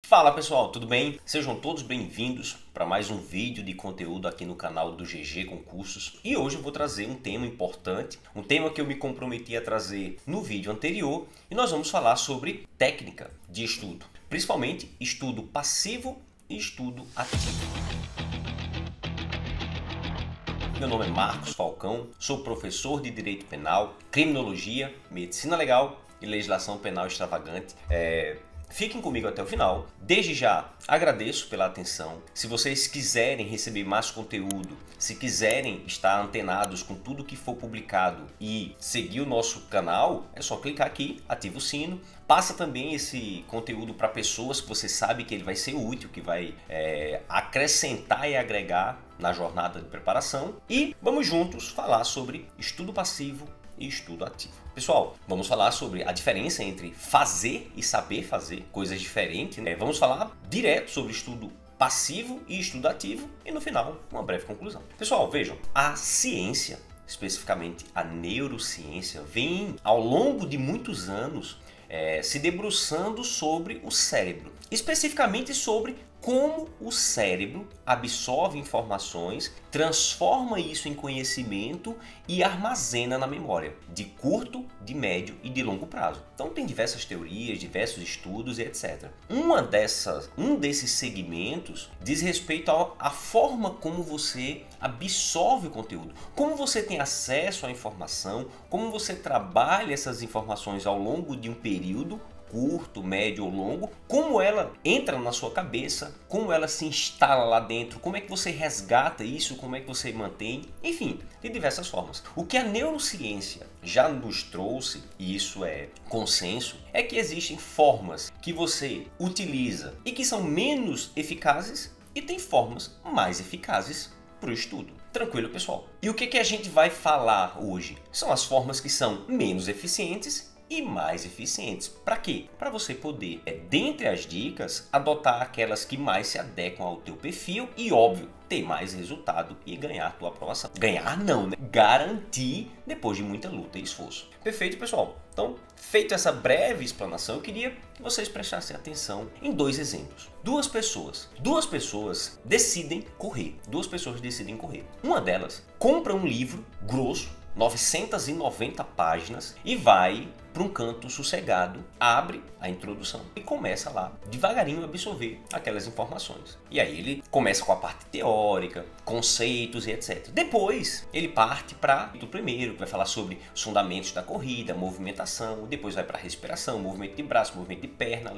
Fala pessoal, tudo bem? Sejam todos bem-vindos para mais um vídeo de conteúdo aqui no canal do GG Concursos. E hoje eu vou trazer um tema importante, um tema que eu me comprometi a trazer no vídeo anterior, e nós vamos falar sobre técnica de estudo, principalmente estudo passivo e estudo ativo. Meu nome é Marcos Falcão, sou professor de Direito Penal, Criminologia, Medicina Legal e Legislação Penal Extravagante. Fiquem comigo até o final. Desde já agradeço pela atenção. Se vocês quiserem receber mais conteúdo, se quiserem estar antenados com tudo que for publicado e seguir o nosso canal, é só clicar aqui, ativa o sino. Passa também esse conteúdo para pessoas que você sabe que ele vai ser útil, que vai acrescentar e agregar na jornada de preparação. E vamos juntos falar sobre estudo passivo e estudo ativo. Pessoal, vamos falar sobre a diferença entre fazer e saber fazer, coisas diferentes, né? Vamos falar direto sobre estudo passivo e estudo ativo e no final uma breve conclusão. Pessoal, vejam, a ciência, especificamente a neurociência, vem ao longo de muitos anos se debruçando sobre o cérebro, especificamente sobre como o cérebro absorve informações, transforma isso em conhecimento e armazena na memória, de curto, de médio e de longo prazo. Então tem diversas teorias, diversos estudos e etc. Um desses segmentos diz respeito à forma como você absorve o conteúdo, como você tem acesso à informação, como você trabalha essas informações ao longo de um período curto, médio ou longo, como ela entra na sua cabeça, como ela se instala lá dentro, como é que você resgata isso, como é que você mantém, enfim, de diversas formas. O que a neurociência já nos trouxe, e isso é consenso, é que existem formas que você utiliza e que são menos eficazes e tem formas mais eficazes para o estudo. Tranquilo, pessoal? E o que a gente vai falar hoje? São as formas que são menos eficientes e mais eficientes. Para quê? Para você poder, dentre as dicas, adotar aquelas que mais se adequam ao teu perfil e, óbvio, ter mais resultado e ganhar a tua aprovação. Ganhar não, né? Garantir depois de muita luta e esforço. Perfeito, pessoal? Então, feita essa breve explanação, eu queria que vocês prestassem atenção em dois exemplos. Duas pessoas decidem correr. Uma delas compra um livro grosso, 990 páginas, e vai para um canto sossegado, abre a introdução e começa lá devagarinho a absorver aquelas informações. E aí ele começa com a parte teórica, conceitos e etc. Depois ele parte para o primeiro, que vai falar sobre os fundamentos da corrida, movimentação, depois vai para a respiração, movimento de braço, movimento de perna,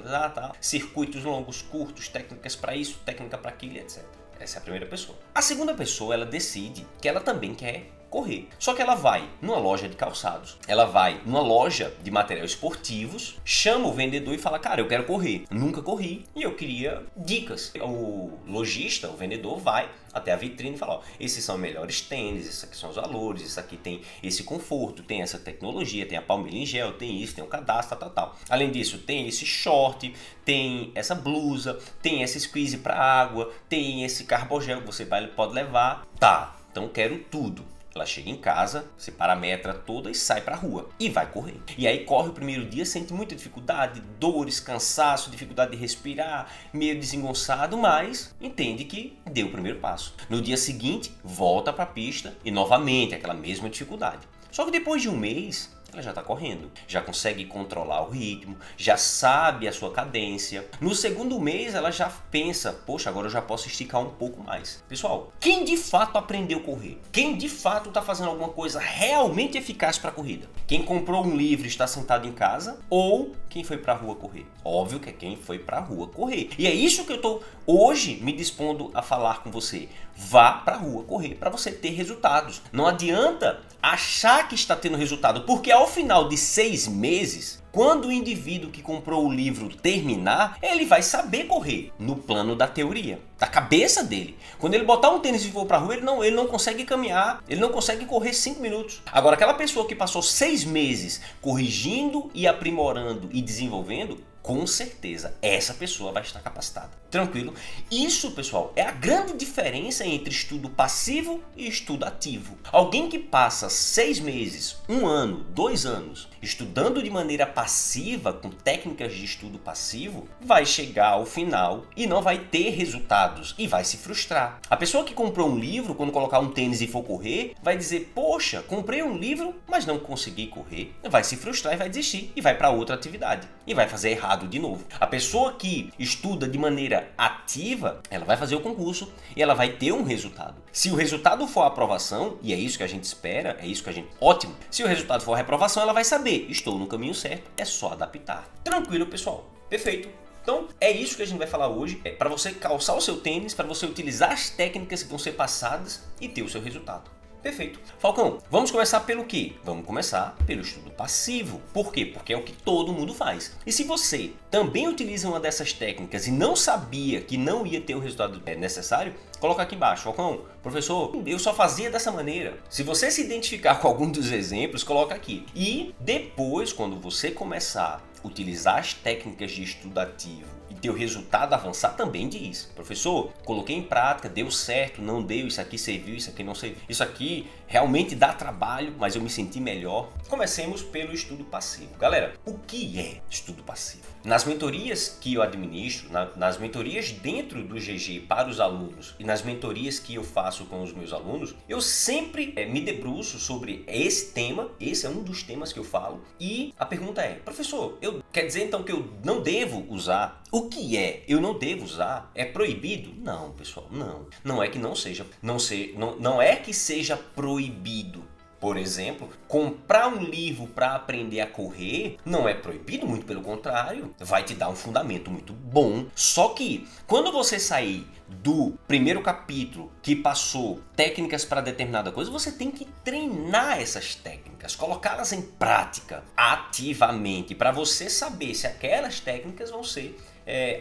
circuitos longos, curtos, técnicas para isso, técnica para aquilo, etc. Essa é a primeira pessoa. A segunda pessoa, ela decide que ela também quer correr. Só que ela vai numa loja de calçados, ela vai numa loja de materiais esportivos, chama o vendedor e fala: cara, eu quero correr, nunca corri e eu queria dicas. O lojista, o vendedor, vai até a vitrine e fala: ó, esses são os melhores tênis, esses aqui são os valores, isso aqui tem esse conforto, tem essa tecnologia, tem a palmilha em gel, tem isso, tem o cadastro, tal. Além disso, tem esse short, tem essa blusa, tem essa squeeze para água, tem esse carbogel que você pode levar. Tá, então quero tudo. Ela chega em casa, se parametra toda e sai pra rua. E vai correr. E aí corre o primeiro dia, sente muita dificuldade, dores, cansaço, dificuldade de respirar, meio desengonçado, mas entende que deu o primeiro passo. No dia seguinte, volta pra pista e novamente aquela mesma dificuldade. Só que depois de um mês, ela já está correndo, já consegue controlar o ritmo, já sabe a sua cadência. No segundo mês ela já pensa: poxa, agora eu já posso esticar um pouco mais. Pessoal, quem de fato aprendeu a correr? Quem de fato está fazendo alguma coisa realmente eficaz para a corrida? Quem comprou um livro e está sentado em casa ou quem foi para a rua correr? Óbvio que é quem foi para a rua correr. E é isso que eu estou hoje me dispondo a falar com você. Vá para a rua correr para você ter resultados. Não adianta achar que está tendo resultado, porque ao final de 6 meses, quando o indivíduo que comprou o livro terminar, ele vai saber correr no plano da teoria, da cabeça dele. Quando ele botar um tênis e for para a rua, ele não consegue caminhar, ele não consegue correr 5 minutos. Agora, aquela pessoa que passou 6 meses corrigindo e aprimorando e desenvolvendo, com certeza essa pessoa vai estar capacitada. Tranquilo? Isso, pessoal, é a grande diferença entre estudo passivo e estudo ativo. Alguém que passa 6 meses, 1 ano, 2 anos estudando de maneira passiva, com técnicas de estudo passivo, vai chegar ao final e não vai ter resultados e vai se frustrar. A pessoa que comprou um livro, quando colocar um tênis e for correr, vai dizer, poxa, comprei um livro, mas não consegui correr. Vai se frustrar e vai desistir e vai para outra atividade e vai fazer errado de novo. A pessoa que estuda de maneira ativa, ela vai fazer o concurso e ela vai ter um resultado. Se o resultado for a aprovação, e é isso que a gente espera, é isso que a gente... Ótimo! Se o resultado for a reprovação, ela vai saber, estou no caminho certo, é só adaptar. Tranquilo, pessoal? Perfeito! Então, é isso que a gente vai falar hoje, é para você calçar o seu tênis, para você utilizar as técnicas que vão ser passadas e ter o seu resultado. Perfeito. Falcão, vamos começar pelo quê? Vamos começar pelo estudo passivo. Por quê? Porque é o que todo mundo faz. E se você também utiliza uma dessas técnicas e não sabia que não ia ter o resultado necessário, coloca aqui embaixo. Falcão, professor, eu só fazia dessa maneira. Se você se identificar com algum dos exemplos, coloca aqui. E depois, quando você começar a utilizar as técnicas de estudo ativo e ter o resultado avançar, também diz, professor, coloquei em prática, deu certo, não deu, isso aqui serviu, isso aqui não serviu, isso aqui realmente dá trabalho, mas eu me senti melhor. Comecemos pelo estudo passivo. Galera, o que é estudo passivo? Nas mentorias que eu administro, nas mentorias dentro do GG para os alunos e nas mentorias que eu faço com os meus alunos, eu sempre me debruço sobre esse tema, esse é um dos temas que eu falo, e a pergunta é, professor, quer dizer então que eu não devo usar? O que é? Eu não devo usar? É proibido? Não, pessoal, não. Não é que não seja, não é que seja proibido. Por exemplo, comprar um livro para aprender a correr não é proibido, muito pelo contrário, vai te dar um fundamento muito bom. Só que quando você sair do primeiro capítulo que passou técnicas para determinada coisa, você tem que treinar essas técnicas, colocá-las em prática ativamente para você saber se aquelas técnicas vão ser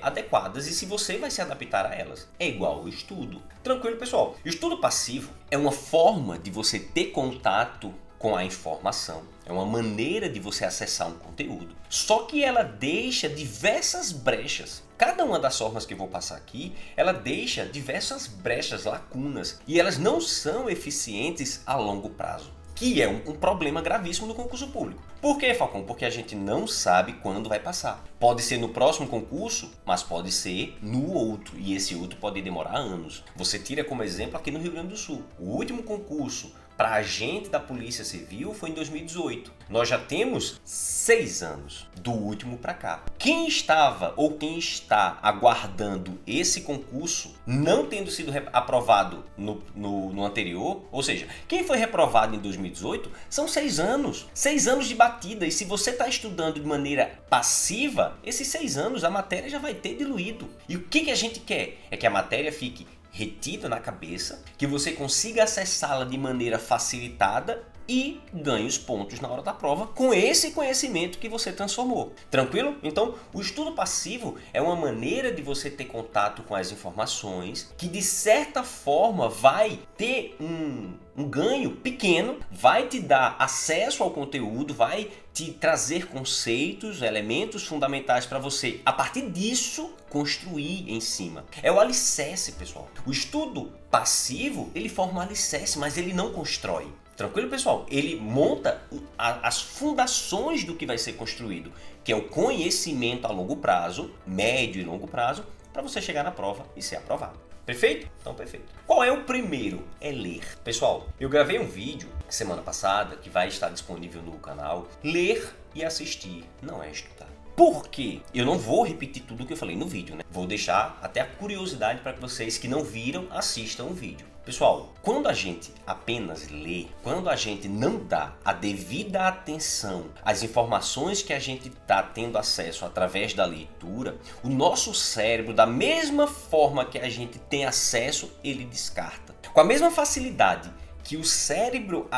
adequadas e se você vai se adaptar a elas. É igual ao estudo. Tranquilo, pessoal? Estudo passivo é uma forma de você ter contato com a informação. É uma maneira de você acessar um conteúdo. Só que ela deixa diversas brechas. Cada uma das formas que eu vou passar aqui, ela deixa diversas brechas, lacunas. E elas não são eficientes a longo prazo. Que é um problema gravíssimo no concurso público. Por quê, Falcão? Porque a gente não sabe quando vai passar. Pode ser no próximo concurso, mas pode ser no outro. E esse outro pode demorar anos. Você tira como exemplo aqui no Rio Grande do Sul. O último concurso para agente da Polícia Civil foi em 2018. Nós já temos 6 anos do último para cá. Quem estava ou quem está aguardando esse concurso não tendo sido aprovado no anterior, ou seja, quem foi reprovado em 2018 são 6 anos. 6 anos de batida. E se você está estudando de maneira passiva, esses 6 anos a matéria já vai ter diluído. E o que a gente quer? É que a matéria fique retida na cabeça, que você consiga acessá-la de maneira facilitada e ganhe os pontos na hora da prova com esse conhecimento que você transformou. Tranquilo? Então, o estudo passivo é uma maneira de você ter contato com as informações que, de certa forma, vai ter um ganho pequeno, vai te dar acesso ao conteúdo, vai te trazer conceitos, elementos fundamentais para você, a partir disso, construir em cima. É o alicerce, pessoal. O estudo passivo, ele forma um alicerce, mas ele não constrói. Tranquilo, pessoal? Ele monta as fundações do que vai ser construído, que é o conhecimento a longo prazo, médio e longo prazo, para você chegar na prova e ser aprovado. Perfeito? Então, perfeito. Qual é o primeiro? É ler. Pessoal, eu gravei um vídeo semana passada que vai estar disponível no canal. Ler e assistir não é estudar. Por quê? Eu não vou repetir tudo que eu falei no vídeo, né? Vou deixar até a curiosidade para que vocês que não viram assistam o vídeo. Pessoal, quando a gente apenas lê, quando a gente não dá a devida atenção às informações que a gente está tendo acesso através da leitura, o nosso cérebro, da mesma forma que a gente tem acesso, ele descarta. Com a mesma facilidade que o cérebro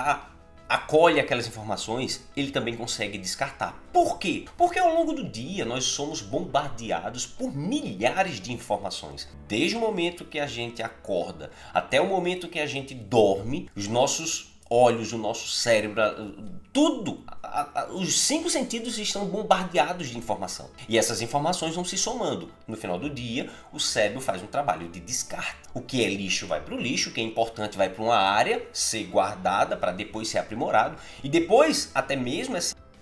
acolhe aquelas informações, ele também consegue descartar. Por quê? Porque ao longo do dia nós somos bombardeados por milhares de informações. Desde o momento que a gente acorda até o momento que a gente dorme, os nossos olhos, o nosso cérebro, tudo, os 5 sentidos estão bombardeados de informação. E essas informações vão se somando. No final do dia, o cérebro faz um trabalho de descarte. O que é lixo vai para o lixo, o que é importante vai para uma área ser guardada para depois ser aprimorado. E depois, até mesmo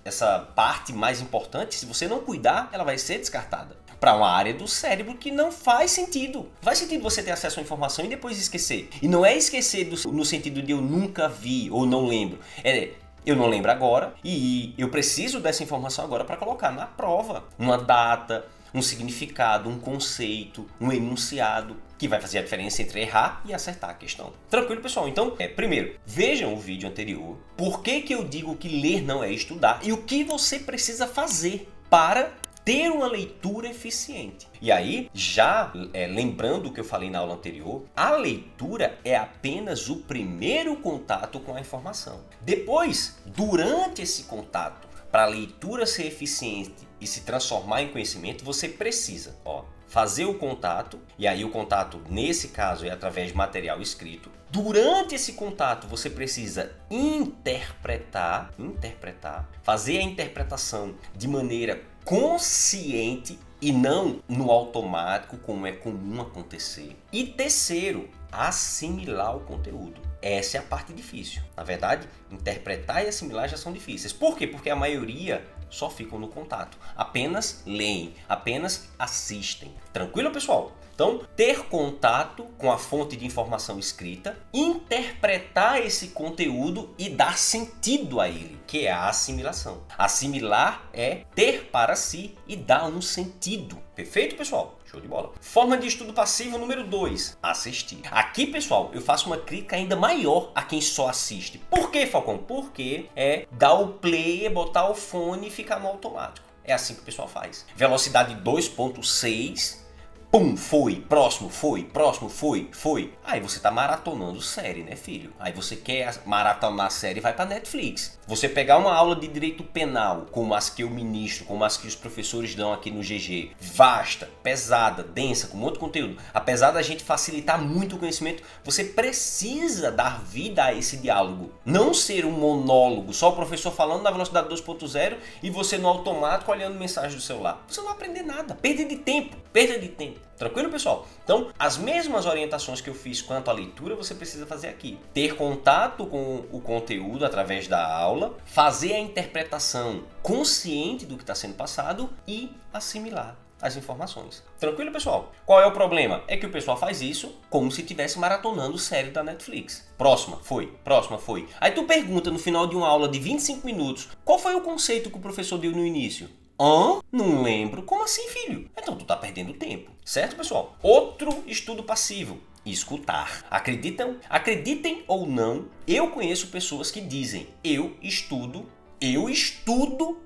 essa parte mais importante, se você não cuidar, ela vai ser descartada para uma área do cérebro que não faz sentido. Faz sentido você ter acesso à informação e depois esquecer. E não é esquecer no sentido de eu nunca vi ou não lembro. Eu não lembro agora e eu preciso dessa informação agora para colocar na prova uma data, um significado, um conceito, um enunciado, que vai fazer a diferença entre errar e acertar a questão. Tranquilo, pessoal? Então, primeiro, vejam o vídeo anterior. Por que eu digo que ler não é estudar e o que você precisa fazer para ter uma leitura eficiente. E aí, já lembrando o que eu falei na aula anterior, a leitura é apenas o primeiro contato com a informação. Depois, durante esse contato, para a leitura ser eficiente e se transformar em conhecimento, você precisa fazer o contato, e aí o contato, nesse caso, é através de material escrito. Durante esse contato, você precisa interpretar, fazer a interpretação de maneira consciente e não no automático, como é comum acontecer. E terceiro, assimilar o conteúdo. Essa é a parte difícil. Na verdade, interpretar e assimilar já são difíceis. Por quê? Porque a maioria só ficam no contato. Apenas leem, apenas assistem. Tranquilo, pessoal? Então, ter contato com a fonte de informação escrita, interpretar esse conteúdo e dar sentido a ele, que é a assimilação. Assimilar é ter para si e dar um sentido. Perfeito, pessoal? Show de bola. Forma de estudo passivo número 2, assistir. Aqui, pessoal, eu faço uma crítica ainda maior a quem só assiste. Por quê, Falcão? Porque é dar o play, botar o fone e ficar no automático. É assim que o pessoal faz. Velocidade 2.6, pum, foi, próximo, foi. Aí você tá maratonando série, né, filho? Aí você quer maratonar série e vai pra Netflix. Você pegar uma aula de direito penal, como as que eu ministro, como as que os professores dão aqui no GG, vasta, pesada, densa, com muito conteúdo, apesar da gente facilitar muito o conhecimento, você precisa dar vida a esse diálogo. Não ser um monólogo, só o professor falando na velocidade 2.0 e você no automático olhando mensagem do celular. Você não vai aprender nada. Perda de tempo. Tranquilo, pessoal? Então, as mesmas orientações que eu fiz quanto à leitura, você precisa fazer aqui. Ter contato com o conteúdo através da aula, fazer a interpretação consciente do que está sendo passado e assimilar as informações. Tranquilo, pessoal? Qual é o problema? É que o pessoal faz isso como se estivesse maratonando série da Netflix. Próxima, foi. Aí tu pergunta no final de uma aula de 25 minutos, qual foi o conceito que o professor deu no início? Não lembro. Como assim, filho? Então tu tá perdendo tempo. Certo, pessoal? Outro estudo passivo. Escutar. Acreditem ou não, eu conheço pessoas que dizem eu estudo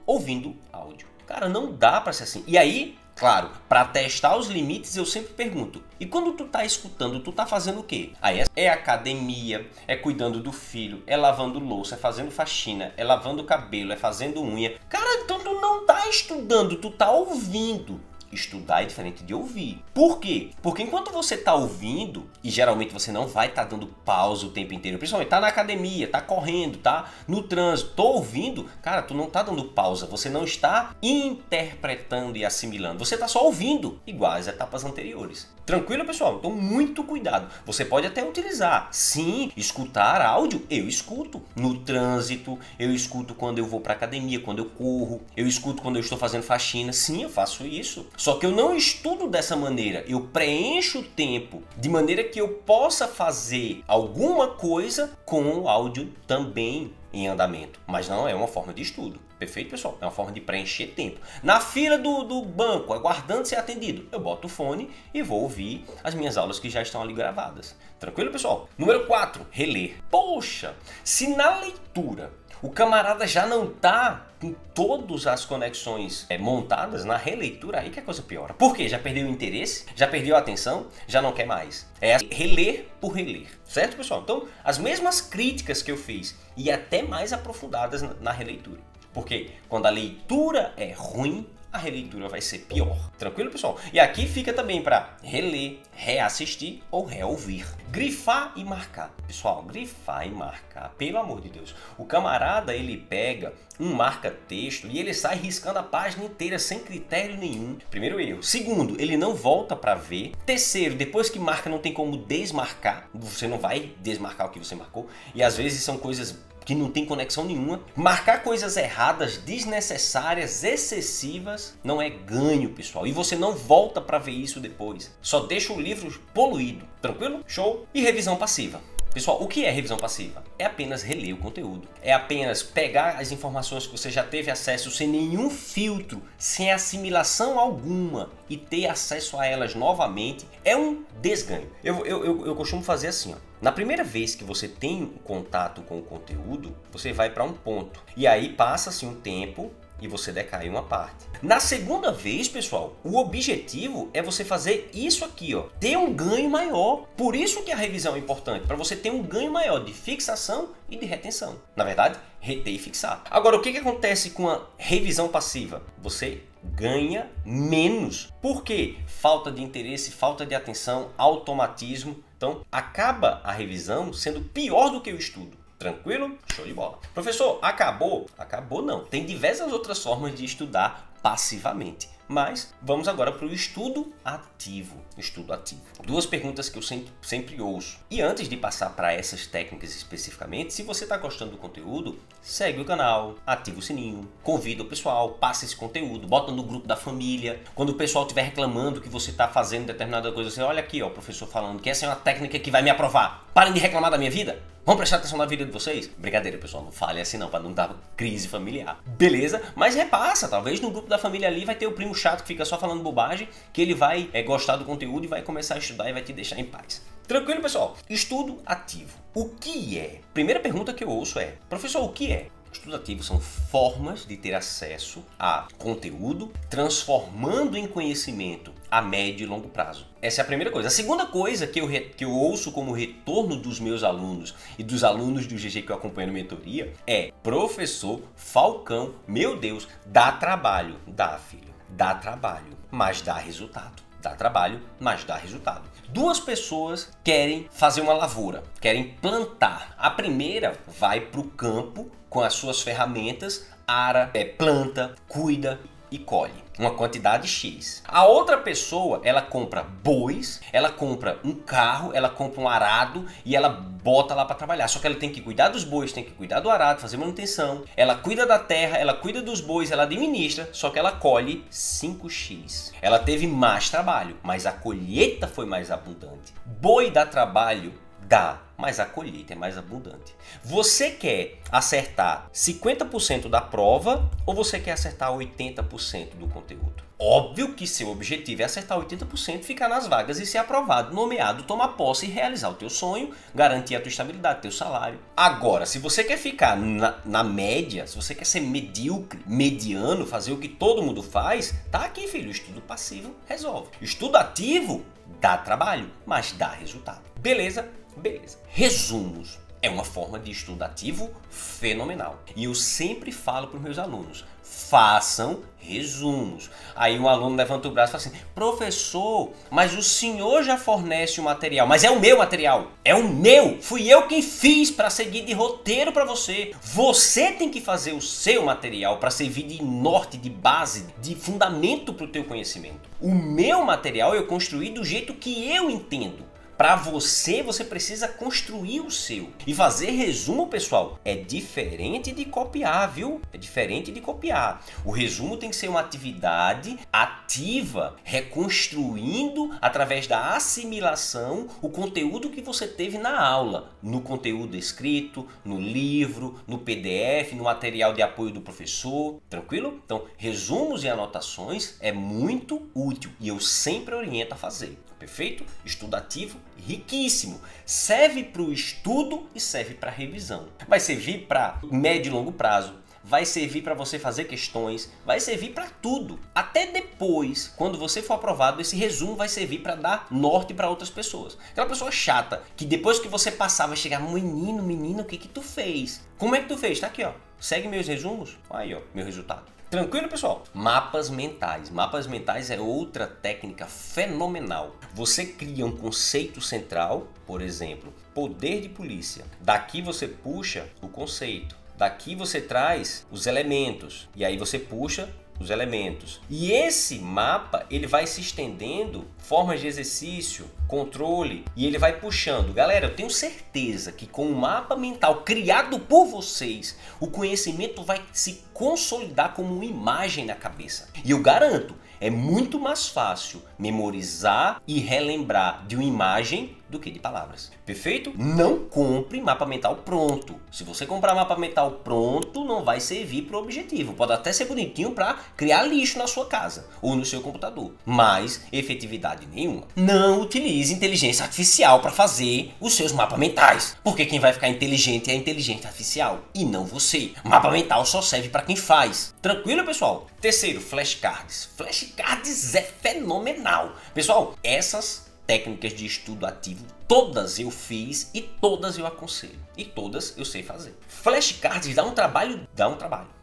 ouvindo áudio. Cara, não dá pra ser assim. E aí, claro, para testar os limites eu sempre pergunto, e quando tu tá escutando, tu tá fazendo o quê? Aí é academia, é cuidando do filho, é lavando louça, é fazendo faxina, é lavando cabelo, é fazendo unha. Cara, então tu não tá estudando, tu tá ouvindo. Estudar é diferente de ouvir. Por quê? Porque enquanto você está ouvindo, e geralmente você não vai estar dando pausa o tempo inteiro, principalmente tá na academia, tá correndo, tá no trânsito, tô ouvindo, cara, tu não tá dando pausa, você não está interpretando e assimilando, você tá só ouvindo, igual às etapas anteriores. Tranquilo, pessoal? Então muito cuidado. Você pode até utilizar, sim, escutar áudio, eu escuto no trânsito, eu escuto quando eu vou para academia, quando eu corro, eu escuto quando eu estou fazendo faxina, sim, eu faço isso. Só que eu não estudo dessa maneira, eu preencho o tempo de maneira que eu possa fazer alguma coisa com o áudio também em andamento. Mas não é uma forma de estudo. Perfeito, pessoal? É uma forma de preencher tempo. Na fila do banco, aguardando ser atendido, eu boto o fone e vou ouvir as minhas aulas que já estão ali gravadas. Tranquilo, pessoal? Número 4, reler. Poxa, se na leitura o camarada já não tá com todas as conexões montadas, na releitura aí que a coisa piora. Por quê? Já perdeu o interesse? Já perdeu a atenção? Já não quer mais. É reler por reler. Certo, pessoal? Então, as mesmas críticas que eu fiz e até mais aprofundadas na releitura. Porque quando a leitura é ruim, a releitura vai ser pior. Tranquilo, pessoal? E aqui fica também para reler, reassistir ou reouvir. Grifar e marcar. Pessoal, grifar e marcar, pelo amor de Deus. O camarada, ele pega um marca-texto e ele sai riscando a página inteira sem critério nenhum. Primeiro erro. Segundo, ele não volta para ver. Terceiro, depois que marca não tem como desmarcar. Você não vai desmarcar o que você marcou. E às vezes são coisas que não tem conexão nenhuma. Marcar coisas erradas, desnecessárias, excessivas, não é ganho, pessoal. E você não volta para ver isso depois. Só deixa o livro poluído. Tranquilo? Show? E revisão passiva. Pessoal, o que é revisão passiva? É apenas reler o conteúdo. É apenas pegar as informações que você já teve acesso sem nenhum filtro, sem assimilação alguma e ter acesso a elas novamente. É um desganho. Eu costumo fazer assim, ó. Na primeira vez que você tem contato com o conteúdo, você vai para um ponto. E aí passa-se um tempo e você decai uma parte. Na segunda vez, pessoal, o objetivo é você fazer isso aqui, ó, ter um ganho maior. Por isso que a revisão é importante, para você ter um ganho maior de fixação e de retenção. Na verdade, reter e fixar. Agora, o que acontece com a revisão passiva? Você ganha menos. Por quê? Falta de interesse, falta de atenção, automatismo. Então, acaba a revisão sendo pior do que o estudo. Tranquilo? Show de bola. Professor, acabou? Acabou não. Tem diversas outras formas de estudar passivamente. Mas vamos agora para o estudo ativo. Estudo ativo. Duas perguntas que eu sempre ouço. E antes de passar para essas técnicas especificamente, se você está gostando do conteúdo, segue o canal, ativa o sininho, convida o pessoal, passa esse conteúdo, bota no grupo da família. Quando o pessoal estiver reclamando que você está fazendo determinada coisa, você olha aqui, ó, o professor falando que essa é uma técnica que vai me aprovar. Parem de reclamar da minha vida. Vamos prestar atenção na vida de vocês? Brincadeira, pessoal, não fale assim não, para não dar crise familiar. Beleza? Mas repassa, talvez no grupo da família ali vai ter o primo chato que fica só falando bobagem, que ele vai gostar do conteúdo e vai começar a estudar e vai te deixar em paz. Tranquilo, pessoal? Estudo ativo. O que é? Primeira pergunta que eu ouço é, professor, o que é? Estudo ativo são formas de ter acesso a conteúdo, transformando em conhecimento a médio e longo prazo. Essa é a primeira coisa. A segunda coisa que eu ouço como retorno dos meus alunos e dos alunos do GG que eu acompanho na mentoria é: professor Falcão, meu Deus, dá trabalho. Dá, filho, dá trabalho, mas dá resultado. Dá trabalho, mas dá resultado. Duas pessoas querem fazer uma lavoura, querem plantar. A primeira vai para o campo com as suas ferramentas, ara, planta, cuida e colhe uma quantidade X. A outra pessoa, ela compra bois, ela compra um carro, ela compra um arado e ela bota lá para trabalhar. Só que ela tem que cuidar dos bois, tem que cuidar do arado, fazer manutenção. Ela cuida da terra, ela cuida dos bois, ela administra, só que ela colhe 5x. Ela teve mais trabalho, mas a colheita foi mais abundante. Boi dá trabalho? Dá, mas a colheita é mais abundante. Você quer acertar 50% da prova ou você quer acertar 80% do conteúdo? Óbvio que seu objetivo é acertar 80%, ficar nas vagas e ser aprovado, nomeado, tomar posse e realizar o teu sonho, garantir a tua estabilidade, teu salário. Agora, se você quer ficar na média, se você quer ser medíocre, mediano, fazer o que todo mundo faz, tá aqui, filho, estudo passivo resolve. Estudo ativo dá trabalho, mas dá resultado. Beleza? Beleza. Resumos é uma forma de estudo ativo fenomenal. E eu sempre falo para os meus alunos, façam resumos. Aí um aluno levanta o braço e fala assim, professor, mas o senhor já fornece o material, mas é o meu material, é o meu, fui eu quem fiz para seguir de roteiro para você. Você tem que fazer o seu material para servir de norte, de base, de fundamento para o teu conhecimento. O meu material eu construí do jeito que eu entendo. Para você precisa construir o seu. E fazer resumo, pessoal, é diferente de copiar, viu? É diferente de copiar. O resumo tem que ser uma atividade ativa, reconstruindo através da assimilação o conteúdo que você teve na aula, no conteúdo escrito, no livro, no PDF, no material de apoio do professor. Tranquilo? Então, resumos e anotações é muito útil e eu sempre oriento a fazer. Perfeito? Estudo ativo, riquíssimo. Serve para o estudo e serve para revisão. Vai servir para médio e longo prazo. Vai servir para você fazer questões. Vai servir para tudo. Até depois, quando você for aprovado, esse resumo vai servir para dar norte para outras pessoas. Aquela pessoa chata, que depois que você passar vai chegar, menino, o que tu fez? Como é que tu fez? Tá aqui, ó. Segue meus resumos. Aí, ó, meu resultado. Tranquilo, pessoal? Mapas mentais. Mapas mentais é outra técnica fenomenal. Você cria um conceito central, por exemplo, poder de polícia. Daqui você puxa o conceito. Daqui você traz os elementos. E aí você puxa os elementos. E esse mapa, ele vai se estendendo, formas de exercício, controle, e ele vai puxando. Galera, eu tenho certeza que com o mapa mental criado por vocês, o conhecimento vai se consolidar como uma imagem na cabeça. E eu garanto, é muito mais fácil memorizar e relembrar de uma imagem do que de palavras. Perfeito? Não compre mapa mental pronto. Se você comprar mapa mental pronto, não vai servir para o objetivo. Pode até ser bonitinho para criar lixo na sua casa ou no seu computador, mas efetividade nenhuma. Não utilize inteligência artificial para fazer os seus mapas mentais, porque quem vai ficar inteligente é a inteligência artificial e não você. Mapa mental só serve para quem faz. Tranquilo, pessoal? Terceiro, flashcards. Flashcards é fenomenal. Pessoal, essas técnicas de estudo ativo, todas eu fiz e todas eu aconselho. E todas eu sei fazer. Flashcards dá um trabalho.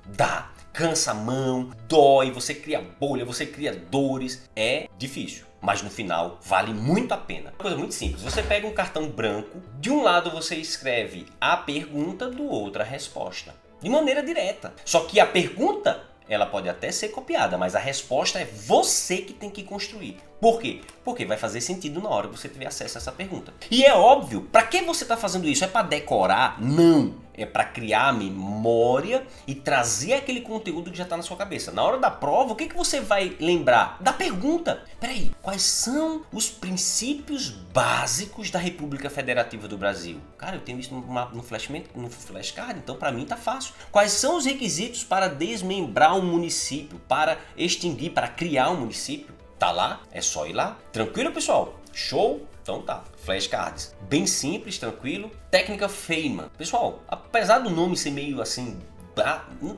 Dá. Cansa a mão, dói, você cria bolha, você cria dores. É difícil, mas no final vale muito a pena. Uma coisa muito simples, você pega um cartão branco, de um lado você escreve a pergunta, do outro a resposta. De maneira direta. Só que a pergunta, ela pode até ser copiada, mas a resposta é você que tem que construir. Por quê? Porque vai fazer sentido na hora que você tiver acesso a essa pergunta. E é óbvio, para que você está fazendo isso? É para decorar? Não. É para criar memória e trazer aquele conteúdo que já está na sua cabeça. Na hora da prova, o que você vai lembrar? Da pergunta. Peraí, quais são os princípios básicos da República Federativa do Brasil? Cara, eu tenho isso no flashcard, então para mim tá fácil. Quais são os requisitos para desmembrar um município, para extinguir, para criar um município? Tá lá? É só ir lá. Tranquilo, pessoal? Show? Então tá. Flashcards. Bem simples, tranquilo. Técnica Feynman. Pessoal, apesar do nome ser meio assim,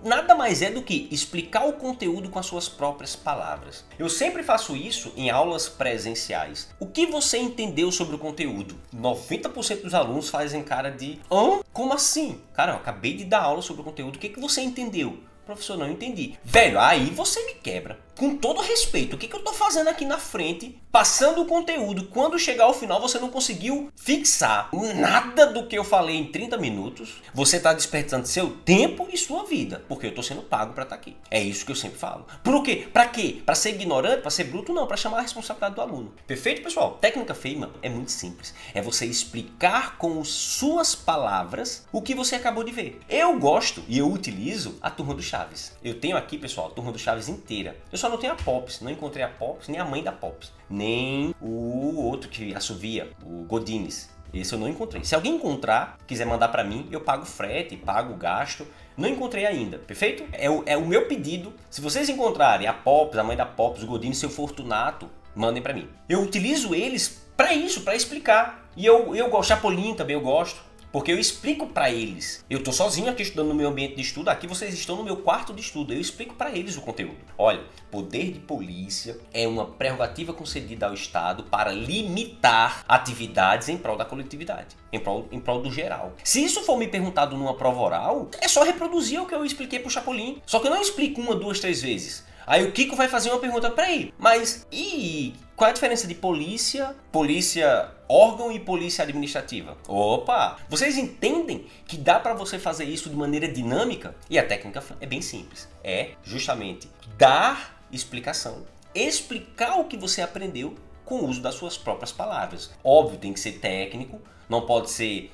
nada mais é do que explicar o conteúdo com as suas próprias palavras. Eu sempre faço isso em aulas presenciais. O que você entendeu sobre o conteúdo? 90% dos alunos fazem cara de como assim? Cara, eu acabei de dar aula sobre o conteúdo. O que você entendeu? Professor, não entendi. Velho, aí você me quebra. Com todo respeito, o que eu tô fazendo aqui na frente, passando o conteúdo, quando chegar ao final você não conseguiu fixar nada do que eu falei em 30 minutos, você tá desperdiçando seu tempo e sua vida, porque eu tô sendo pago para estar aqui. É isso que eu sempre falo. Por quê? Para quê? Para ser ignorante, para ser bruto? Não, para chamar a responsabilidade do aluno. Perfeito, pessoal? Técnica Feynman é muito simples. É você explicar com suas palavras o que você acabou de ver. Eu gosto e eu utilizo a Turma do Chaves. Eu tenho aqui, pessoal, a Turma do Chaves inteira. Eu só não tenho a Pops, não encontrei a Pops, nem a mãe da Pops, nem o outro que assovia, o Godines. Esse eu não encontrei. Se alguém encontrar, quiser mandar para mim, eu pago frete, pago gasto. Não encontrei ainda, perfeito? É o meu pedido. Se vocês encontrarem a Pops, a mãe da Pops, o Godines, seu Fortunato, mandem para mim. Eu utilizo eles para isso, para explicar. E eu gosto, Chapolin também eu gosto. Porque eu explico para eles. Eu estou sozinho aqui estudando no meu ambiente de estudo. Aqui vocês estão no meu quarto de estudo. Eu explico para eles o conteúdo. Olha, poder de polícia é uma prerrogativa concedida ao Estado para limitar atividades em prol da coletividade. Em prol do geral. Se isso for me perguntado numa prova oral, é só reproduzir o que eu expliquei para o Chapolin. Só que eu não explico 1, 2, 3 vezes. Aí o Kiko vai fazer uma pergunta, peraí, mas qual é a diferença de polícia órgão e polícia administrativa? Opa! Vocês entendem que dá para você fazer isso de maneira dinâmica? E a técnica é bem simples. É justamente dar explicação. Explicar o que você aprendeu com o uso das suas próprias palavras. Óbvio, tem que ser técnico, não pode ser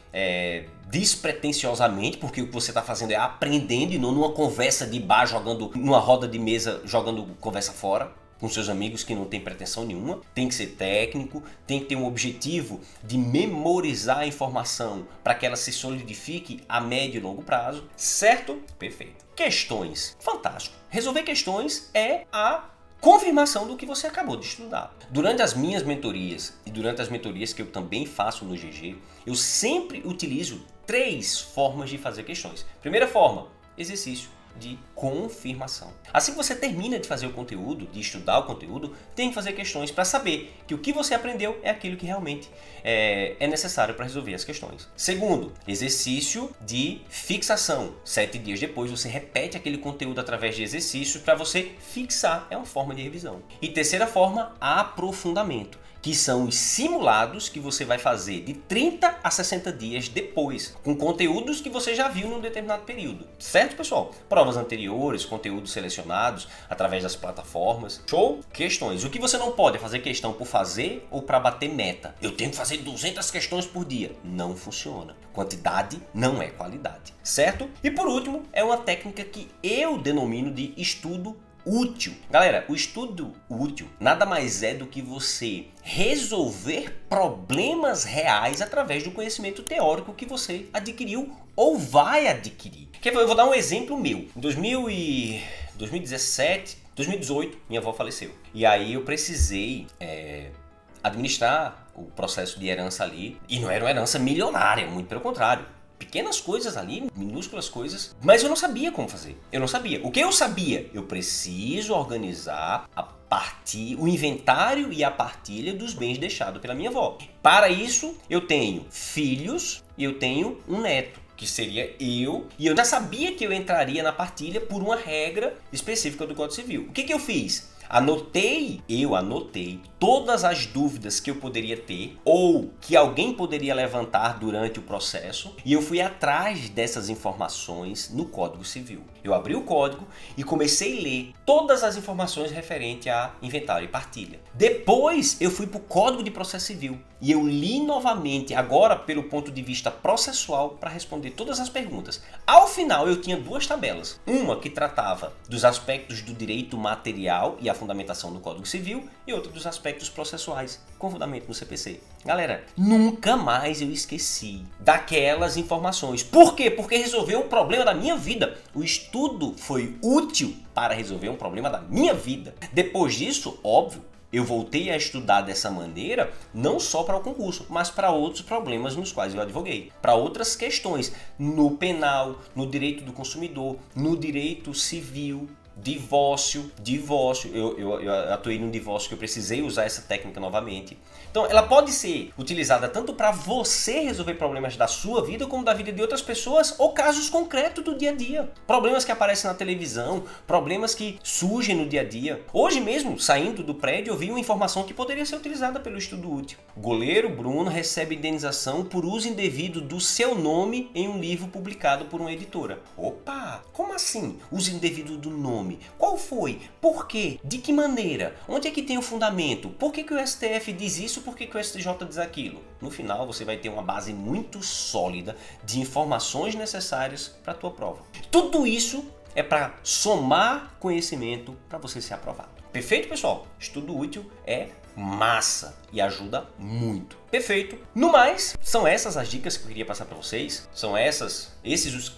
despretensiosamente, porque o que você está fazendo é aprendendo e não numa conversa de bar, jogando numa roda de mesa, jogando conversa fora com seus amigos que não tem pretensão nenhuma. Tem que ser técnico, tem que ter um objetivo de memorizar a informação para que ela se solidifique a médio e longo prazo, certo? Perfeito. Questões. Fantástico. Resolver questões é a confirmação do que você acabou de estudar. Durante as minhas mentorias e durante as mentorias que eu também faço no GG, eu sempre utilizo 3 formas de fazer questões. Primeira forma, exercício. de confirmação. Assim que você termina de fazer o conteúdo, de estudar o conteúdo, tem que fazer questões para saber que o que você aprendeu é aquilo que realmente é necessário para resolver as questões. Segundo, exercício de fixação. 7 dias depois você repete aquele conteúdo através de exercícios para você fixar, é uma forma de revisão. E terceira forma, aprofundamento, que são os simulados que você vai fazer de 30 a 60 dias depois, com conteúdos que você já viu num determinado período. Certo, pessoal? Provas anteriores, conteúdos selecionados através das plataformas. Show? Questões. O que você não pode é fazer questão por fazer ou para bater meta. Eu tenho que fazer 200 questões por dia. Não funciona. Quantidade não é qualidade. Certo? E por último, é uma técnica que eu denomino de estudo útil. Galera, o estudo útil nada mais é do que você resolver problemas reais através do conhecimento teórico que você adquiriu ou vai adquirir. Eu vou dar um exemplo meu. Em 2017, 2018, minha avó faleceu. E aí eu precisei administrar o processo de herança ali. E não era uma herança milionária, muito pelo contrário. Pequenas coisas ali, minúsculas coisas, mas eu não sabia como fazer. Eu não sabia. O que eu sabia? Eu preciso organizar o inventário e a partilha dos bens deixados pela minha avó. Para isso, eu tenho filhos e eu tenho um neto, que seria eu, e eu já sabia que eu entraria na partilha por uma regra específica do Código Civil. O que eu fiz? Eu anotei todas as dúvidas que eu poderia ter ou que alguém poderia levantar durante o processo e eu fui atrás dessas informações no Código Civil. Eu abri o código e comecei a ler todas as informações referentes a inventário e partilha. Depois eu fui para o Código de Processo Civil e eu li novamente, agora pelo ponto de vista processual, para responder todas as perguntas. Ao final eu tinha 2 tabelas. Uma que tratava dos aspectos do direito material e a fundamentação do Código Civil e outra dos aspectos processuais, com fundamento no CPC. Galera, nunca mais eu esqueci daquelas informações. Por quê? Porque resolveu um problema da minha vida. O estudo foi útil para resolver um problema da minha vida. Depois disso, óbvio, eu voltei a estudar dessa maneira, não só para o concurso, mas para outros problemas nos quais eu advoguei. Para outras questões, no penal, no direito do consumidor, no direito civil, divórcio. Eu atuei num divórcio que eu precisei usar essa técnica novamente. Então, ela pode ser utilizada tanto para você resolver problemas da sua vida, como da vida de outras pessoas, ou casos concretos do dia a dia. Problemas que aparecem na televisão, problemas que surgem no dia a dia. Hoje mesmo, saindo do prédio, eu vi uma informação que poderia ser utilizada pelo estudo útil. Goleiro Bruno recebe indenização por uso indevido do seu nome em um livro publicado por uma editora. Opa! Como assim? Uso indevido do nome? Qual foi? Por quê? De que maneira? Onde é que tem o fundamento? Por que o STF diz isso? Por que o STJ diz aquilo? No final, você vai ter uma base muito sólida de informações necessárias para a tua prova. Tudo isso é para somar conhecimento para você ser aprovado. Perfeito, pessoal? Estudo útil é massa e ajuda muito. Perfeito. No mais, são essas as dicas que eu queria passar para vocês. São esses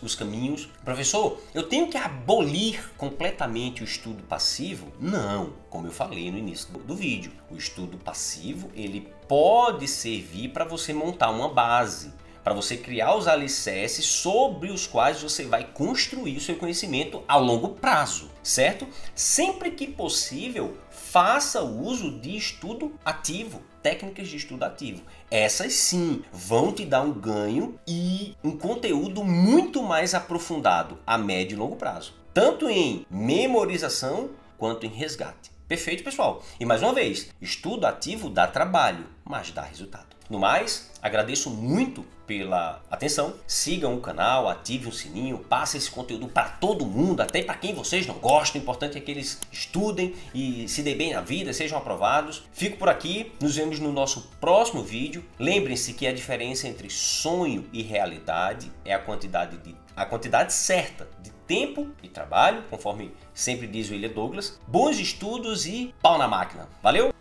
os caminhos. Professor, eu tenho que abolir completamente o estudo passivo? Não, como eu falei no início do vídeo. O estudo passivo, ele pode servir para você montar uma base, para você criar os alicerces sobre os quais você vai construir o seu conhecimento a longo prazo, certo? Sempre que possível, faça uso de estudo ativo, técnicas de estudo ativo. Essas sim vão te dar um ganho e um conteúdo muito mais aprofundado a médio e longo prazo, tanto em memorização quanto em resgate. Perfeito, pessoal? E mais uma vez, estudo ativo dá trabalho, mas dá resultado. No mais, agradeço muito pela atenção. Sigam o canal, ativem o sininho, passem esse conteúdo para todo mundo, até para quem vocês não gostam. O importante é que eles estudem e se dêem bem na vida, sejam aprovados. Fico por aqui, nos vemos no nosso próximo vídeo. Lembrem-se que a diferença entre sonho e realidade é a quantidade certa de tempo e trabalho, conforme sempre diz o William Douglas. Bons estudos e pau na máquina. Valeu!